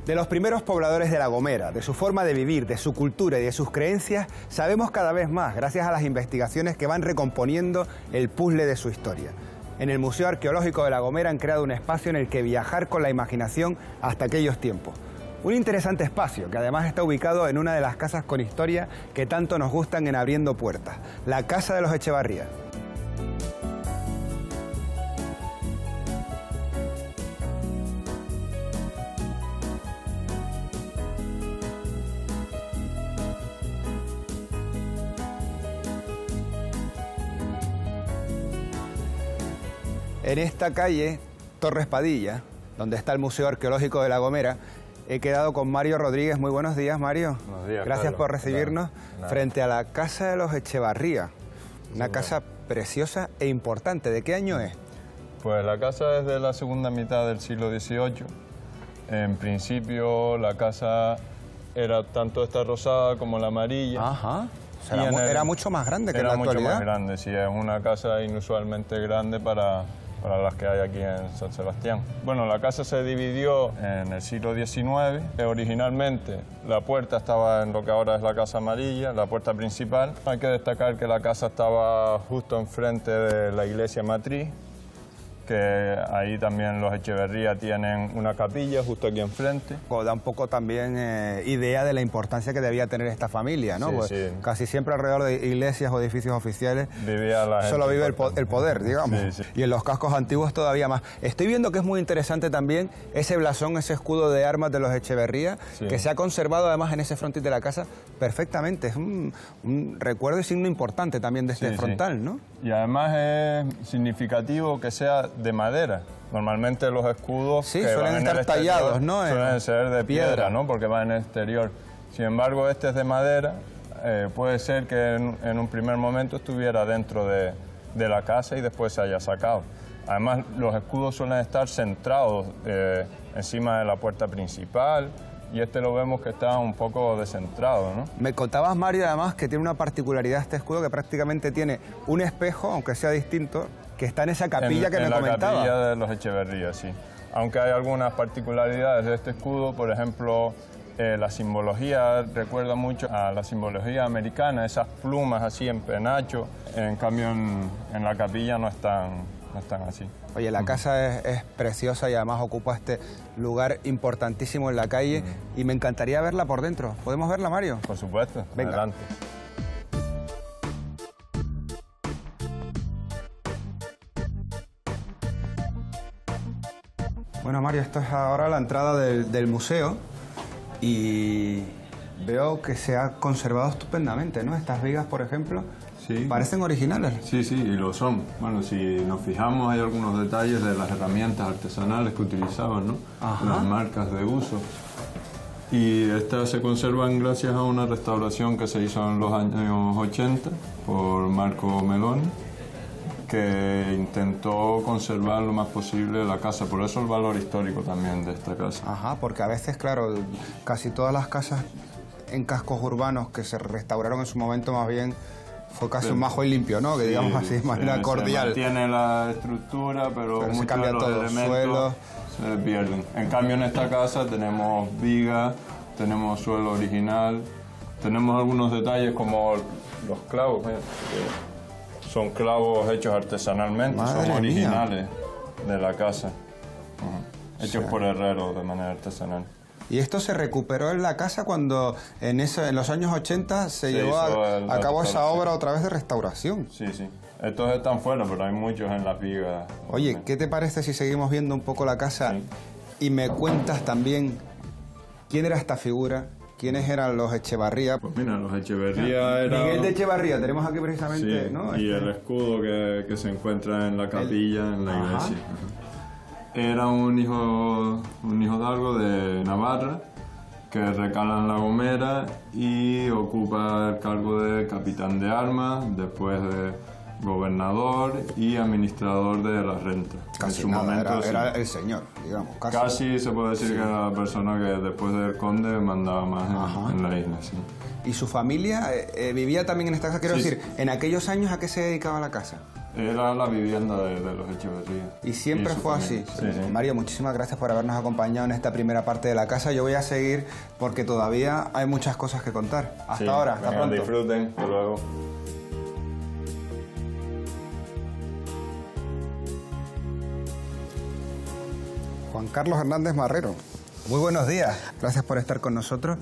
De los primeros pobladores de La Gomera, de su forma de vivir, de su cultura y de sus creencias, sabemos cada vez más gracias a las investigaciones que van recomponiendo el puzzle de su historia. En el Museo Arqueológico de La Gomera han creado un espacio en el que viajar con la imaginación hasta aquellos tiempos. Un interesante espacio que además está ubicado en una de las casas con historia que tanto nos gustan en Abriendo Puertas, la Casa de los Echevarría. En esta calle, Torres Padilla, donde está el Museo Arqueológico de La Gomera, he quedado con Mario Rodríguez. Muy buenos días, Mario. Buenos días, gracias Carlos. por recibirnos frente a la Casa de los Echevarría. Una casa preciosa e importante. ¿De qué año es? Pues la casa es de la segunda mitad del siglo XVIII. En principio la casa era tanto esta rosada como la amarilla. Ajá. O sea, era mucho más grande que en la actualidad. Era mucho más grande, sí. Es una casa inusualmente grande para las que hay aquí en San Sebastián. Bueno, la casa se dividió en el siglo XIX. Originalmente la puerta estaba en lo que ahora es la Casa Amarilla, la puerta principal. Hay que destacar que la casa estaba justo enfrente de la iglesia matriz, que ahí también los Echevarría tienen una capilla justo aquí enfrente. Da un poco también idea de la importancia que debía tener esta familia, ¿no? Sí, pues sí. Casi siempre alrededor de iglesias o edificios oficiales vivía la gente solo vive el poder, digamos. Sí, sí. Y en los cascos antiguos todavía más. Estoy viendo que es muy interesante también ese blasón, ese escudo de armas de los Echevarría, Sí. que se ha conservado además en ese frontis de la casa perfectamente. Es un recuerdo y signo importante también de este Sí, frontal, sí. ¿no? Y además es significativo que sea de madera. Normalmente los escudos Sí, que suelen van en estar el exterior tallados, ¿no? Suelen ser de piedra, ¿no? Porque van en el exterior. Sin embargo, este es de madera. Puede ser que en un primer momento estuviera dentro de la casa y después se haya sacado. Además, los escudos suelen estar centrados encima de la puerta principal. Y este lo vemos que está un poco descentrado, ¿no? Me contabas, Mario, además, que tiene una particularidad este escudo, que prácticamente tiene un espejo, aunque sea distinto, que está en esa capilla que me comentaba. En la capilla de los Echevarría, sí. Aunque hay algunas particularidades de este escudo, por ejemplo, la simbología recuerda mucho a la simbología americana, esas plumas así en penacho. En cambio, en la capilla no están así. Oye, la casa es preciosa y además ocupa este lugar importantísimo en la calle y me encantaría verla por dentro. ¿Podemos verla, Mario? Por supuesto. Venga. Adelante. Bueno, Mario, esto es ahora la entrada del museo y veo que se ha conservado estupendamente, ¿no? Estas vigas, por ejemplo, Sí. parecen originales. Sí, sí, y lo son. Bueno, si nos fijamos hay algunos detalles de las herramientas artesanales que utilizaban, ¿no? Ajá. Las marcas de uso. Y estas se conservan gracias a una restauración que se hizo en los años 80 por Marco Meloni, que intentó conservar lo más posible la casa. Por eso el valor histórico también de esta casa. Ajá, porque a veces, claro, casi todas las casas en cascos urbanos que se restauraron en su momento más bien fue casi un majo y limpio, ¿no? Que Sí, digamos así de manera se cordial. mantiene la estructura, pero se muchos cambia de los todo, elementos suelo. se pierden. En cambio, en esta casa tenemos vigas, tenemos suelo original, tenemos algunos detalles como los clavos, que son clavos hechos artesanalmente, Madre son mía. originales de la casa, hechos por herreros de manera artesanal. Y esto se recuperó en la casa cuando en los años 80 se llevó hizo a cabo esa sí. obra otra vez de restauración. Sí, sí. Estos están fuera, pero hay muchos en las vigas. Oye, ¿qué te parece si seguimos viendo un poco la casa y me cuentas también quién era esta figura? ¿Quiénes eran los Echevarría? Pues mira, los Echevarría eran... Miguel de Echevarría, tenemos aquí precisamente, Sí, ¿no? y el escudo que se encuentra en la capilla, en la iglesia. Era un hijo hidalgo de Navarra que recala en La Gomera y ocupa el cargo de capitán de armas, después de gobernador y administrador de la renta. Casi en su nada, momento era el señor, digamos. Casi se puede decir que era la persona que después del conde mandaba más en la isla. Sí. ¿Y su familia vivía también en esta casa? Quiero Sí, decir, ¿en aquellos años a qué se dedicaba la casa? Era la vivienda de los Echeverría. Y siempre fue así. Sí, sí. Mario, muchísimas gracias por habernos acompañado en esta primera parte de la casa. Yo voy a seguir porque todavía hay muchas cosas que contar. Hasta ahora, hasta pronto. Disfruten, hasta luego. Juan Carlos Hernández Marrero, muy buenos días. Gracias por estar con nosotros.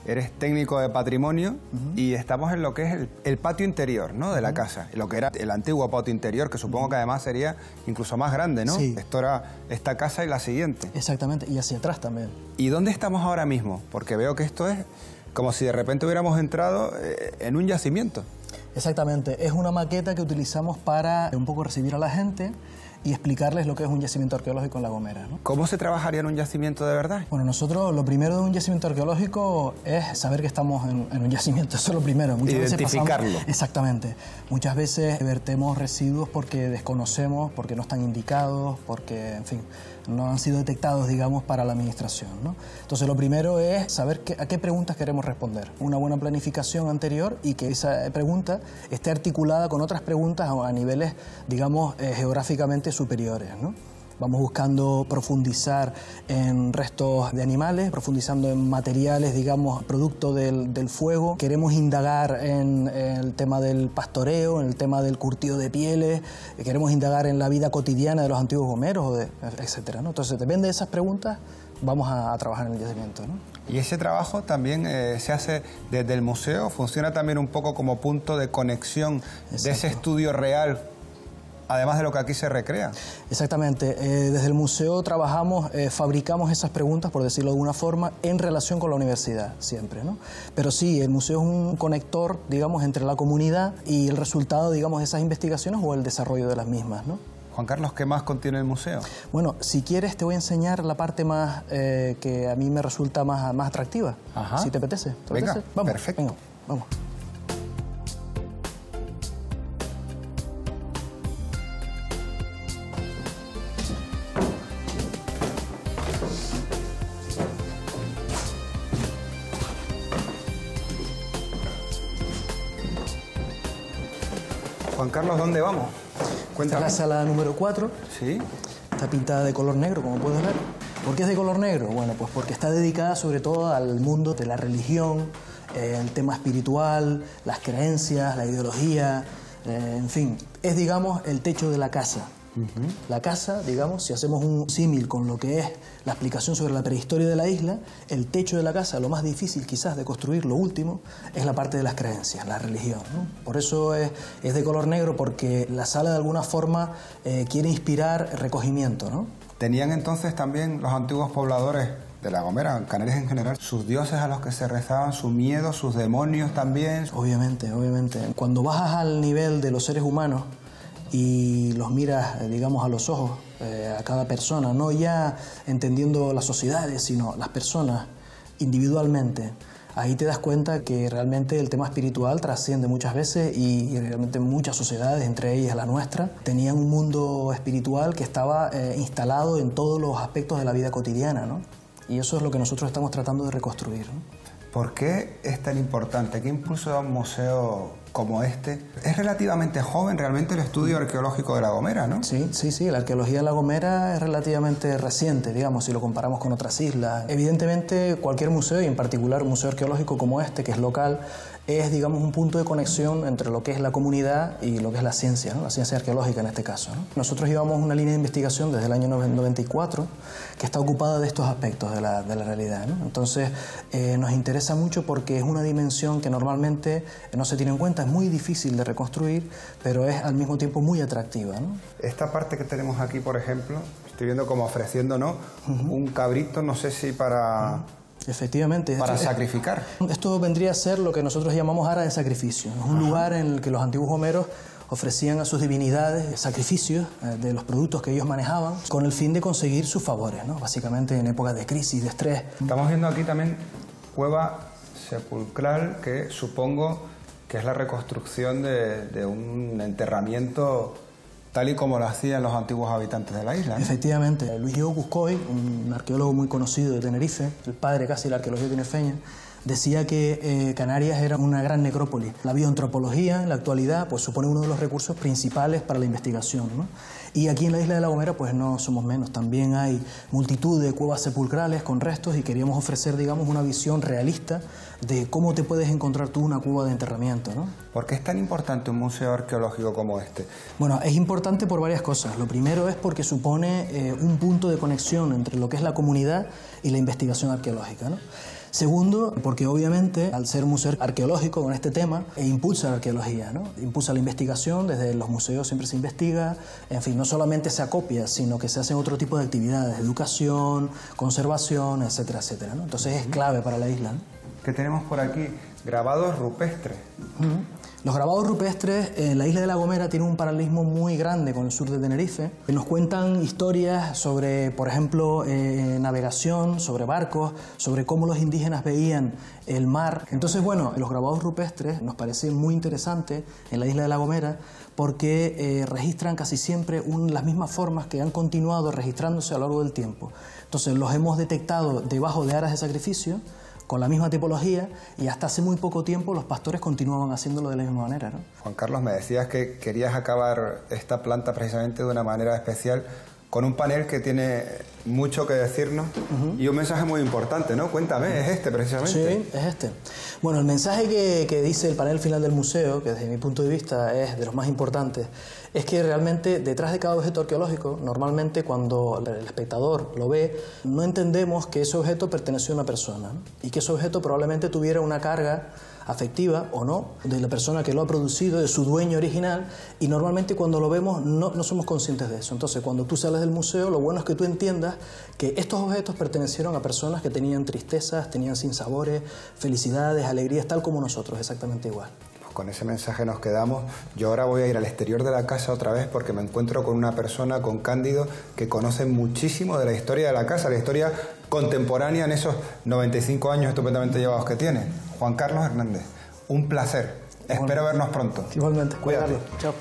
Eres técnico de patrimonio y estamos en lo que es el patio interior, ¿no?, de la casa. Lo que era el antiguo patio interior, que supongo que además sería incluso más grande, ¿no? Sí. Esto era esta casa y la siguiente. Exactamente, y hacia atrás también. ¿Y dónde estamos ahora mismo? Porque veo que esto es como si de repente hubiéramos entrado en un yacimiento. Exactamente, es una maqueta que utilizamos para un poco recibir a la gente y explicarles lo que es un yacimiento arqueológico en La Gomera, ¿no? ¿Cómo se trabajaría en un yacimiento de verdad? Bueno, nosotros lo primero de un yacimiento arqueológico es saber que estamos en un yacimiento, eso es lo primero. Identificarlo. Exactamente. Muchas veces vertemos residuos porque desconocemos, porque no están indicados, porque, en fin, no han sido detectados, digamos, para la administración, ¿no? Entonces, lo primero es saber a qué preguntas queremos responder. Una buena planificación anterior y que esa pregunta esté articulada con otras preguntas a niveles, digamos, geográficamente superiores, ¿no? Vamos buscando profundizar en restos de animales, profundizando en materiales, digamos, producto del fuego. Queremos indagar en el tema del pastoreo, en el tema del curtido de pieles, queremos indagar en la vida cotidiana de los antiguos gomeros, etcétera, ¿no? Entonces, depende de esas preguntas, vamos a trabajar en el yacimiento, ¿no? Y ese trabajo también se hace desde el museo, funciona también un poco como punto de conexión. Exacto. De ese estudio real, además de lo que aquí se recrea. Exactamente. Desde el museo trabajamos, fabricamos esas preguntas, por decirlo de alguna forma, en relación con la universidad, siempre, ¿no? Pero sí, el museo es un conector, digamos, entre la comunidad y el resultado, digamos, de esas investigaciones o el desarrollo de las mismas, ¿no? Juan Carlos, ¿qué más contiene el museo? Bueno, si quieres te voy a enseñar la parte más que a mí me resulta más atractiva. Ajá. Si te apetece. Venga, vamos, perfecto. Venga, vamos. Juan Carlos, ¿dónde vamos? Esta es la sala número 4. Sí. Está pintada de color negro, como puedes ver. ¿Por qué es de color negro? Bueno, pues porque está dedicada sobre todo al mundo de la religión, el tema espiritual, las creencias, la ideología, en fin. Es, digamos, el techo de la casa. La casa, digamos, si hacemos un símil con lo que es la explicación sobre la prehistoria de la isla, el techo de la casa, lo más difícil quizás de construir, lo último, es la parte de las creencias, la religión, ¿no? Por eso es de color negro, porque la sala de alguna forma quiere inspirar recogimiento, ¿no? ¿Tenían entonces también los antiguos pobladores de La Gomera, Canarias en general, sus dioses a los que se rezaban, su miedo, sus demonios también? Obviamente, obviamente. Cuando bajas al nivel de los seres humanos y los miras, digamos, a los ojos, a cada persona, no ya entendiendo las sociedades, sino las personas individualmente, ahí te das cuenta que realmente el tema espiritual trasciende muchas veces y realmente muchas sociedades, entre ellas la nuestra, tenían un mundo espiritual que estaba instalado en todos los aspectos de la vida cotidiana, ¿no? Y eso es lo que nosotros estamos tratando de reconstruir, ¿no? ¿Por qué es tan importante? ¿Qué impulso da un museo como este? Es relativamente joven realmente el estudio arqueológico de La Gomera, ¿no? Sí, sí, sí. La arqueología de La Gomera es relativamente reciente, digamos, si lo comparamos con otras islas. Evidentemente, cualquier museo, y en particular un museo arqueológico como este, que es local, es, digamos, un punto de conexión entre lo que es la comunidad y lo que es la ciencia, ¿no? La ciencia arqueológica en este caso, ¿no? Nosotros llevamos una línea de investigación desde el año 94 que está ocupada de estos aspectos de la realidad, ¿no? Entonces, nos interesa mucho porque es una dimensión que normalmente no se tiene en cuenta, es muy difícil de reconstruir, pero es al mismo tiempo muy atractiva, ¿no? Esta parte que tenemos aquí, por ejemplo, estoy viendo como ofreciéndonos un cabrito, no sé si para... Efectivamente. Para sacrificar. Esto vendría a ser lo que nosotros llamamos ara de sacrificio. Es un lugar en el que los antiguos gomeros ofrecían a sus divinidades sacrificios de los productos que ellos manejaban con el fin de conseguir sus favores, ¿no? Básicamente en épocas de crisis, de estrés. Estamos viendo aquí también cueva sepulcral, que supongo que es la reconstrucción de un enterramiento tal y como lo hacían los antiguos habitantes de la isla, ¿no? Efectivamente. Luis Diego Cuscoy, un arqueólogo muy conocido de Tenerife, el padre casi de la arqueología tinerfeña, decía que Canarias era una gran necrópolis. La bioantropología en la actualidad pues supone uno de los recursos principales para la investigación, ¿no? Y aquí en la isla de La Gomera pues no somos menos, también hay multitud de cuevas sepulcrales con restos y queríamos ofrecer, digamos, una visión realista de cómo te puedes encontrar tú una cueva de enterramiento, ¿no? ¿Por qué es tan importante un museo arqueológico como este? Bueno, es importante por varias cosas. Lo primero es porque supone un punto de conexión entre lo que es la comunidad y la investigación arqueológica, ¿no? Segundo, porque obviamente al ser un museo arqueológico con este tema, impulsa la arqueología, ¿no? Impulsa la investigación, desde los museos siempre se investiga, en fin, no solamente se acopia, sino que se hacen otro tipo de actividades, educación, conservación, etcétera, etcétera, ¿no? Entonces es clave para la isla, ¿no? ¿Qué tenemos por aquí? Grabados rupestres. Los grabados rupestres en la isla de La Gomera tienen un paralelismo muy grande con el sur de Tenerife. Nos cuentan historias sobre, por ejemplo, navegación, sobre barcos, sobre cómo los indígenas veían el mar. Entonces, bueno, los grabados rupestres nos parece muy interesante en la isla de La Gomera porque registran casi siempre las mismas formas que han continuado registrándose a lo largo del tiempo. Entonces, los hemos detectado debajo de aras de sacrificio, con la misma tipología, y hasta hace muy poco tiempo los pastores continuaban haciéndolo de la misma manera, ¿no? Juan Carlos, me decías que querías acabar esta planta precisamente de una manera especial con un panel que tiene mucho que decirnos y un mensaje muy importante, ¿no? Cuéntame, ¿es este precisamente? Sí, es este. Bueno, el mensaje que dice el panel final del museo, que desde mi punto de vista es de los más importantes, es que realmente detrás de cada objeto arqueológico, normalmente cuando el espectador lo ve, no entendemos que ese objeto perteneció a una persona, ¿no? Y que ese objeto probablemente tuviera una carga afectiva o no, de la persona que lo ha producido, de su dueño original, y normalmente cuando lo vemos no somos conscientes de eso. Entonces, cuando tú sales del museo, lo bueno es que tú entiendas que estos objetos pertenecieron a personas que tenían tristezas, tenían sinsabores, felicidades, alegrías, tal como nosotros, exactamente igual. Pues con ese mensaje nos quedamos. Yo ahora voy a ir al exterior de la casa otra vez porque me encuentro con una persona, con Cándido, que conoce muchísimo de la historia de la casa, la historia contemporánea en esos 95 años estupendamente llevados que tiene. Juan Carlos Hernández, un placer. Espero vernos pronto. Igualmente, cuídate. Chao.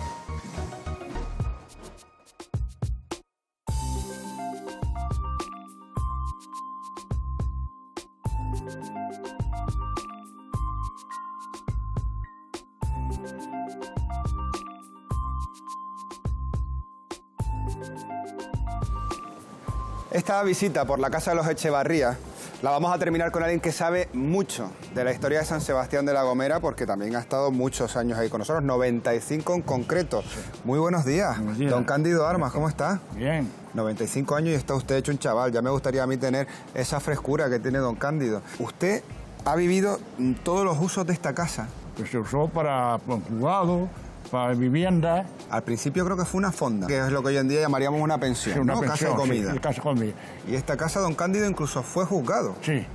Esta visita por la casa de los Echevarría la vamos a terminar con alguien que sabe mucho de la historia de San Sebastián de la Gomera, porque también ha estado muchos años ahí con nosotros, 95 en concreto. Muy buenos días. Buenos días. Don Cándido Armas, ¿cómo está? Bien. 95 años y está usted hecho un chaval. Ya me gustaría a mí tener esa frescura que tiene don Cándido. Usted ha vivido todos los usos de esta casa. Pues se usó para jugado, para vivienda. Al principio creo que fue una fonda, que es lo que hoy en día llamaríamos una pensión, Sí, una ¿no? pensión, Casa de comida. sí, casa de comida. Y esta casa, don Cándido, incluso fue juzgado. Sí,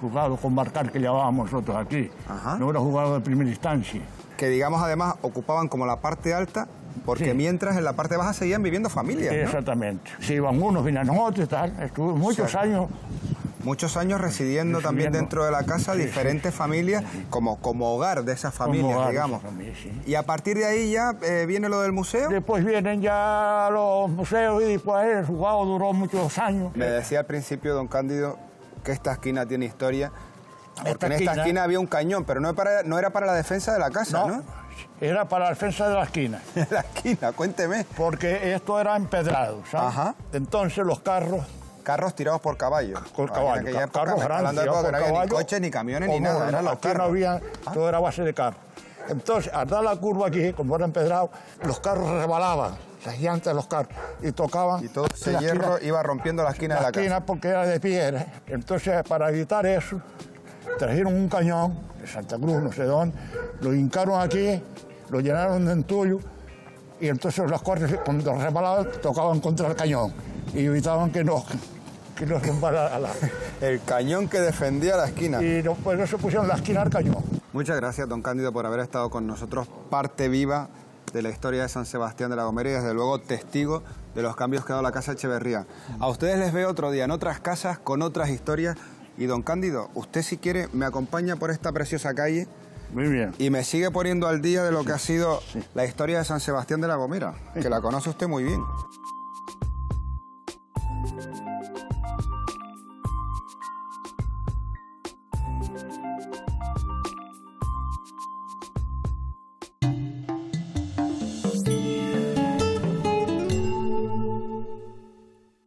juzgado comarcal que llamábamos nosotros aquí. Ajá. No era juzgado de primera instancia. Que digamos además ocupaban como la parte alta, porque Sí. mientras en la parte baja seguían viviendo familias, ¿no? Exactamente. Se iban unos, venían otros y tal. Estuve muchos años. Muchos años residiendo también dentro de la casa, Sí, diferentes familias, como hogar de esas familias, hogar de digamos. esas familias, sí. Y a partir de ahí ya viene lo del museo. Después vienen ya los museos y después el juzgado duró muchos años. Me decía al principio, don Cándido, que esta esquina tiene historia. Porque en esta esquina- esquina había un cañón, pero no era para la defensa de la casa, ¿no? Era para la defensa de la esquina. La esquina, cuénteme. Porque esto era empedrado, ¿sabes? Ajá. Entonces los carros... Carros tirados por caballos. Con En caballos, aquella época, carros me está grandes hablando de tirados época que por no había ni caballos. coches, ni camiones, ni Como nada, eran los aquí no carros. había, todo era base de carros. Entonces, al dar la curva aquí, como era empedrado, los carros rebalaban, las llantas de los carros, y tocaban... Y todo ese la hierro esquina- iba rompiendo la esquina de la casa. esquina porque era de piedra. Entonces, para evitar eso, trajeron un cañón de Santa Cruz, no sé dónde, lo hincaron aquí, lo llenaron de entullo, y entonces los carros, cuando rebalaban, tocaban contra el cañón, y evitaban que no rompara la... El cañón que defendía la esquina. Y por eso pusieron la esquina al cañón. Muchas gracias, don Cándido, por haber estado con nosotros, parte viva de la historia de San Sebastián de la Gomera y desde luego testigo de los cambios que ha dado la Casa Echeverría. A ustedes les veo otro día en otras casas con otras historias. Y don Cándido, usted si quiere me acompaña por esta preciosa calle. Muy bien. Y me sigue poniendo al día de lo que ha sido la historia de San Sebastián de la Gomera, que la conoce usted muy bien.